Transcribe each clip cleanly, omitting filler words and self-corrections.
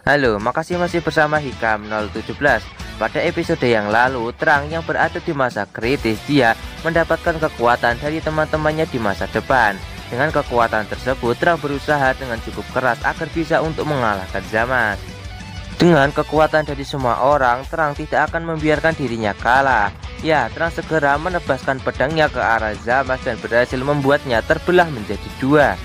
Halo, makasih masih bersama Hikam 017. Pada episode yang lalu, Terang yang berada di masa kritis dia mendapatkan kekuatan dari teman-temannya di masa depan. Dengan kekuatan tersebut, Terang berusaha dengan cukup keras agar bisa untuk mengalahkan Zamasu. Dengan kekuatan dari semua orang, Terang tidak akan membiarkan dirinya kalah. Ya, Terang segera menebaskan pedangnya ke arah Zamasu dan berhasil membuatnya terbelah menjadi dua.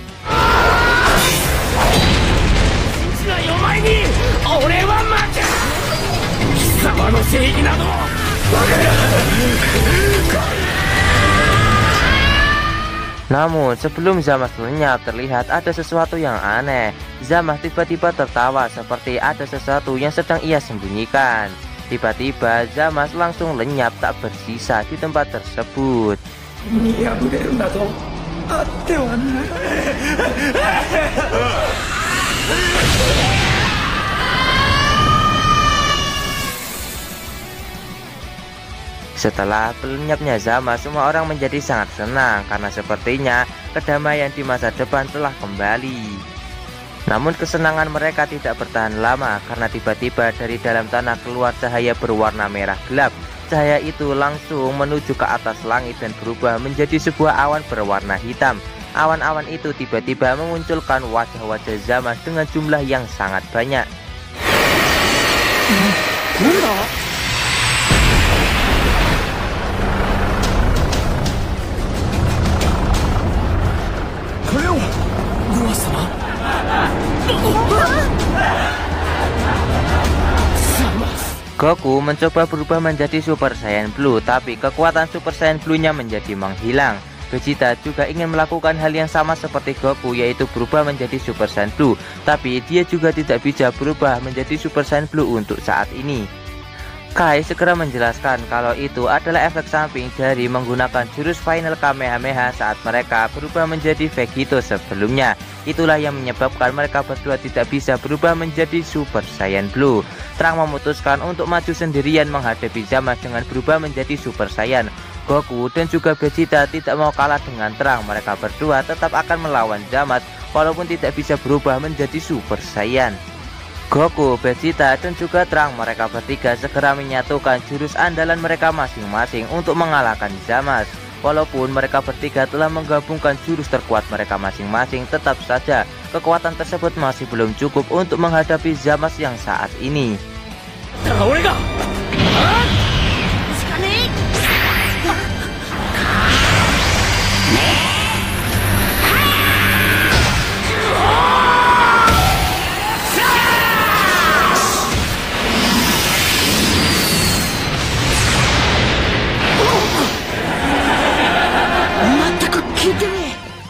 Namun sebelum Zamasu lenyap, terlihat ada sesuatu yang aneh. Zamasu tiba-tiba tertawa seperti ada sesuatu yang sedang ia sembunyikan. Tiba-tiba Zamasu langsung lenyap tak bersisa di tempat tersebut. Setelah lenyapnya Zamasu, semua orang menjadi sangat senang karena sepertinya kedamaian di masa depan telah kembali. Namun kesenangan mereka tidak bertahan lama karena tiba-tiba dari dalam tanah keluar cahaya berwarna merah gelap. Cahaya itu langsung menuju ke atas langit dan berubah menjadi sebuah awan berwarna hitam. Awan-awan itu tiba-tiba memunculkan wajah-wajah Zamasu dengan jumlah yang sangat banyak. Goku mencoba berubah menjadi Super Saiyan Blue, tapi kekuatan Super Saiyan Blue-nya menjadi menghilang. Vegeta juga ingin melakukan hal yang sama seperti Goku, yaitu berubah menjadi Super Saiyan Blue, tapi dia juga tidak bisa berubah menjadi Super Saiyan Blue untuk saat ini. Kai segera menjelaskan kalau itu adalah efek samping dari menggunakan jurus final Kamehameha saat mereka berubah menjadi Vegito sebelumnya. Itulah yang menyebabkan mereka berdua tidak bisa berubah menjadi Super Saiyan Blue. Terang memutuskan untuk maju sendirian menghadapi Zamasu dengan berubah menjadi Super Saiyan. Goku dan juga Vegeta tidak mau kalah dengan Terang. Mereka berdua tetap akan melawan Zamasu walaupun tidak bisa berubah menjadi Super Saiyan. Goku, Vegeta, dan juga Terang mereka bertiga segera menyatukan jurus andalan mereka masing-masing untuk mengalahkan Zamasu. Walaupun mereka bertiga telah menggabungkan jurus terkuat mereka masing-masing, tetap saja kekuatan tersebut masih belum cukup untuk menghadapi Zamasu yang saat ini.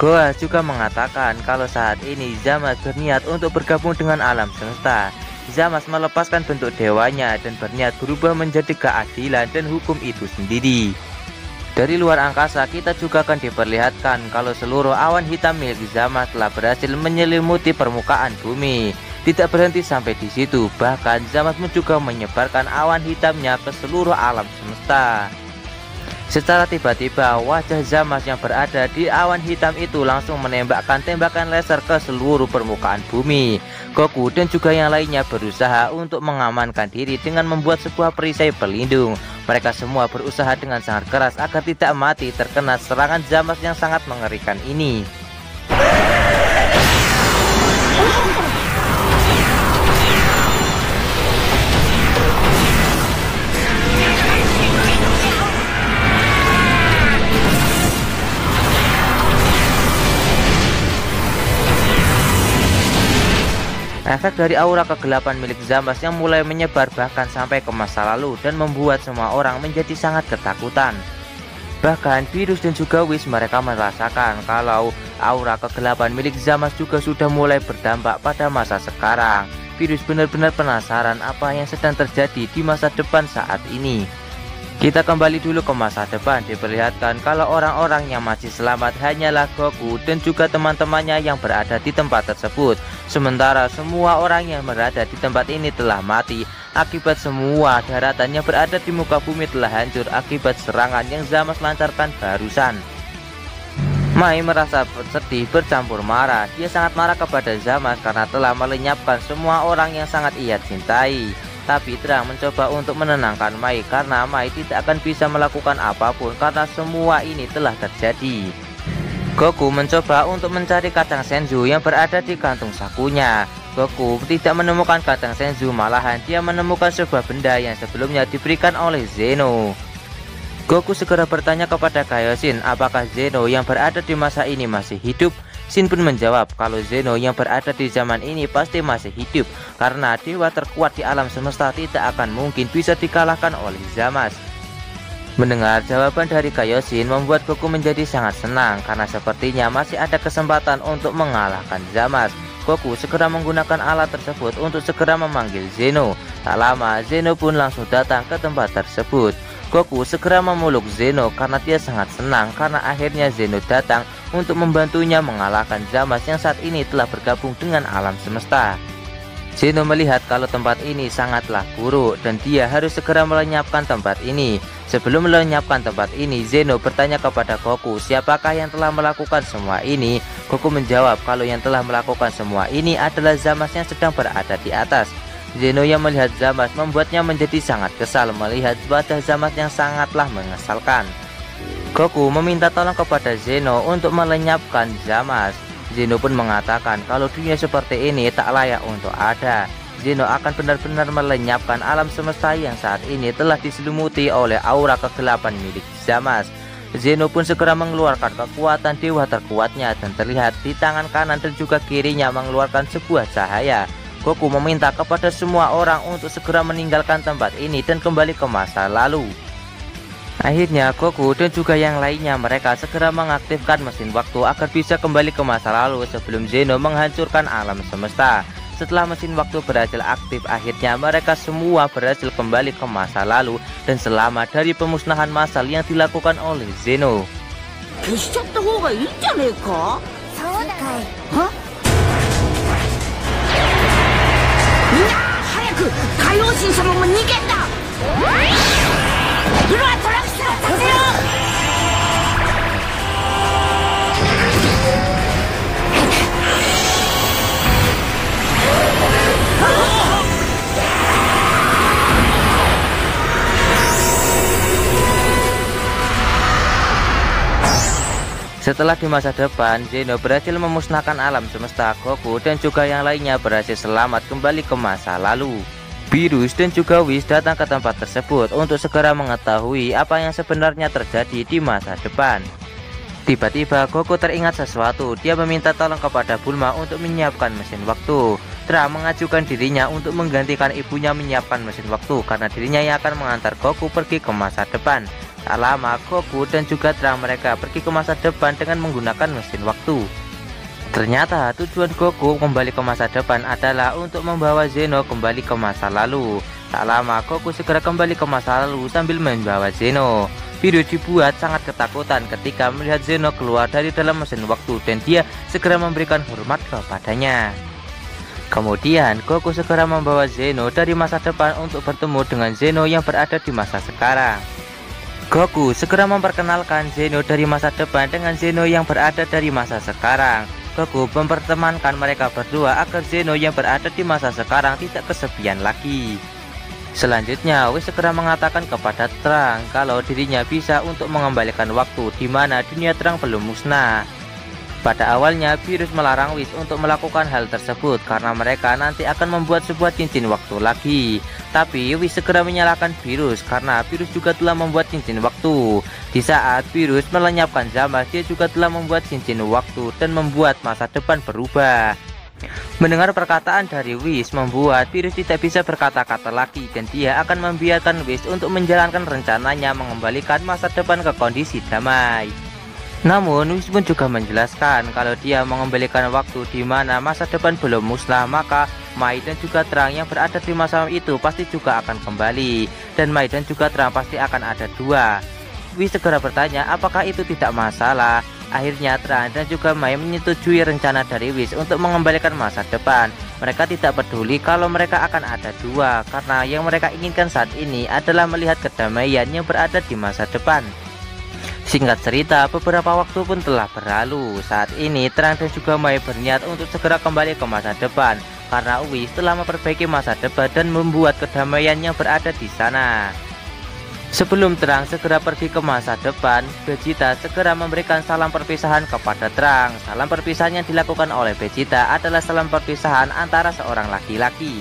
Goa juga mengatakan kalau saat ini Zamasu berniat untuk bergabung dengan alam semesta. Zamasu melepaskan bentuk dewanya dan berniat berubah menjadi keadilan dan hukum itu sendiri. Dari luar angkasa kita juga akan diperlihatkan kalau seluruh awan hitam milik Zamasu telah berhasil menyelimuti permukaan bumi. Tidak berhenti sampai di situ, bahkan Zamasu juga menyebarkan awan hitamnya ke seluruh alam semesta. Secara tiba-tiba wajah Zamasu yang berada di awan hitam itu langsung menembakkan tembakan laser ke seluruh permukaan bumi. Goku dan juga yang lainnya berusaha untuk mengamankan diri dengan membuat sebuah perisai pelindung. Mereka semua berusaha dengan sangat keras agar tidak mati terkena serangan Zamasu yang sangat mengerikan ini. Efek dari aura kegelapan milik Zamasu yang mulai menyebar bahkan sampai ke masa lalu dan membuat semua orang menjadi sangat ketakutan. Bahkan Virus dan juga Whis mereka merasakan kalau aura kegelapan milik Zamasu juga sudah mulai berdampak pada masa sekarang. Virus benar-benar penasaran apa yang sedang terjadi di masa depan saat ini. Kita kembali dulu ke masa depan. Diperlihatkan kalau orang-orang yang masih selamat hanyalah Goku dan juga teman-temannya yang berada di tempat tersebut. Sementara semua orang yang berada di tempat ini telah mati akibat semua daratan yang berada di muka bumi telah hancur akibat serangan yang Zamasu lancarkan barusan. Mai merasa sedih bercampur marah. Dia sangat marah kepada Zamasu karena telah melenyapkan semua orang yang sangat ia cintai. Tapi Trang mencoba untuk menenangkan Mai karena Mai tidak akan bisa melakukan apapun karena semua ini telah terjadi. Goku mencoba untuk mencari kacang Senzu yang berada di kantung sakunya. Goku tidak menemukan kacang Senzu, malahan dia menemukan sebuah benda yang sebelumnya diberikan oleh Zeno. Goku segera bertanya kepada Kaioshin apakah Zeno yang berada di masa ini masih hidup. Shin pun menjawab kalau Zeno yang berada di zaman ini pasti masih hidup karena dewa terkuat di alam semesta tidak akan mungkin bisa dikalahkan oleh Zamasu. Mendengar jawaban dari Kaioshin membuat Goku menjadi sangat senang karena sepertinya masih ada kesempatan untuk mengalahkan Zamasu. Goku segera menggunakan alat tersebut untuk segera memanggil Zeno. Tak lama Zeno pun langsung datang ke tempat tersebut. Goku segera memeluk Zeno karena dia sangat senang karena akhirnya Zeno datang untuk membantunya mengalahkan Zamasu yang saat ini telah bergabung dengan alam semesta. Zeno melihat kalau tempat ini sangatlah buruk dan dia harus segera melenyapkan tempat ini. Sebelum melenyapkan tempat ini, Zeno bertanya kepada Goku siapakah yang telah melakukan semua ini. Goku menjawab kalau yang telah melakukan semua ini adalah Zamasu yang sedang berada di atas. Zeno yang melihat Zamasu membuatnya menjadi sangat kesal melihat wajah Zamasu yang sangatlah mengesalkan. Goku meminta tolong kepada Zeno untuk melenyapkan Zamasu. Zeno pun mengatakan kalau dunia seperti ini tak layak untuk ada. Zeno akan benar-benar melenyapkan alam semesta yang saat ini telah diselimuti oleh aura kegelapan milik Zamasu. Zeno pun segera mengeluarkan kekuatan dewa terkuatnya dan terlihat di tangan kanan dan juga kirinya mengeluarkan sebuah cahaya. Goku meminta kepada semua orang untuk segera meninggalkan tempat ini dan kembali ke masa lalu. Akhirnya Goku dan juga yang lainnya mereka segera mengaktifkan mesin waktu agar bisa kembali ke masa lalu sebelum Zeno menghancurkan alam semesta. Setelah mesin waktu berhasil aktif, akhirnya mereka semua berhasil kembali ke masa lalu dan selamat dari pemusnahan massal yang dilakukan oleh Zeno. Setelah di masa depan, Zeno berhasil memusnahkan alam semesta. Goku dan juga yang lainnya berhasil selamat kembali ke masa lalu. Beerus dan juga Whis datang ke tempat tersebut untuk segera mengetahui apa yang sebenarnya terjadi di masa depan. Tiba-tiba Goku teringat sesuatu. Dia meminta tolong kepada Bulma untuk menyiapkan mesin waktu. Tra mengajukan dirinya untuk menggantikan ibunya menyiapkan mesin waktu karena dirinya yang akan mengantar Goku pergi ke masa depan. Tak lama Goku dan juga Tra mereka pergi ke masa depan dengan menggunakan mesin waktu. Ternyata tujuan Goku kembali ke masa depan adalah untuk membawa Zeno kembali ke masa lalu. Tak lama Goku segera kembali ke masa lalu sambil membawa Zeno. Beerus dibuat sangat ketakutan ketika melihat Zeno keluar dari dalam mesin waktu dan dia segera memberikan hormat kepadanya. Kemudian Goku segera membawa Zeno dari masa depan untuk bertemu dengan Zeno yang berada di masa sekarang. Goku segera memperkenalkan Zeno dari masa depan dengan Zeno yang berada dari masa sekarang. Goku mempertemankan mereka berdua agar Zeno yang berada di masa sekarang tidak kesepian lagi. Selanjutnya, Whis segera mengatakan kepada Trunks kalau dirinya bisa untuk mengembalikan waktu di mana dunia terang belum musnah. Pada awalnya, Beerus melarang Whis untuk melakukan hal tersebut karena mereka nanti akan membuat sebuah cincin waktu lagi. Tapi Whis segera menyalahkan Beerus karena Beerus juga telah membuat cincin waktu. Di saat Beerus melenyapkan Zamasu, dia juga telah membuat cincin waktu dan membuat masa depan berubah. Mendengar perkataan dari Whis membuat Beerus tidak bisa berkata-kata lagi dan dia akan membiarkan Whis untuk menjalankan rencananya mengembalikan masa depan ke kondisi damai. Namun Whis pun juga menjelaskan kalau dia mengembalikan waktu di mana masa depan belum musnah, maka Mai dan juga Trunks yang berada di masa itu pasti juga akan kembali dan Mai dan juga Trunks pasti akan ada dua. Whis segera bertanya apakah itu tidak masalah. Akhirnya Trunks dan juga Mai menyetujui rencana dari Whis untuk mengembalikan masa depan. Mereka tidak peduli kalau mereka akan ada dua karena yang mereka inginkan saat ini adalah melihat kedamaian yang berada di masa depan. Singkat cerita, beberapa waktu pun telah berlalu. Saat ini Terang dan juga Mai berniat untuk segera kembali ke masa depan karena Uis telah memperbaiki masa depan dan membuat kedamaian yang berada di sana. Sebelum Terang segera pergi ke masa depan, Vegeta segera memberikan salam perpisahan kepada Terang. Salam perpisahan yang dilakukan oleh Vegeta adalah salam perpisahan antara seorang laki-laki.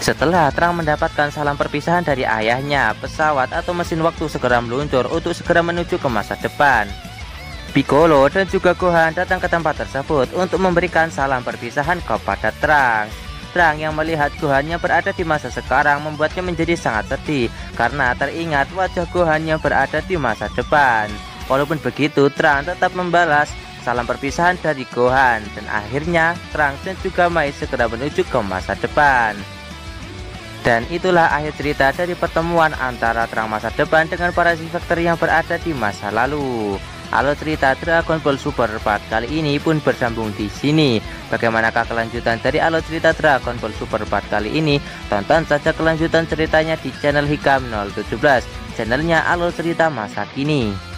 Setelah Terang mendapatkan salam perpisahan dari ayahnya, pesawat atau mesin waktu segera meluncur untuk segera menuju ke masa depan. Piccolo dan juga Gohan datang ke tempat tersebut untuk memberikan salam perpisahan kepada Terang. Terang yang melihat Gohan yang berada di masa sekarang membuatnya menjadi sangat sedih karena teringat wajah Gohan yang berada di masa depan. Walaupun begitu, Terang tetap membalas salam perpisahan dari Gohan dan akhirnya Terang dan juga Mai segera menuju ke masa depan. Dan itulah akhir cerita dari pertemuan antara Terang masa depan dengan para Z-Factor yang berada di masa lalu. Alur cerita Dragon Ball Super Part kali ini pun bersambung di sini. Bagaimanakah kelanjutan dari alur cerita Dragon Ball Super Part kali ini? Tonton saja kelanjutan ceritanya di channel Hikam 017, channelnya alur cerita masa kini.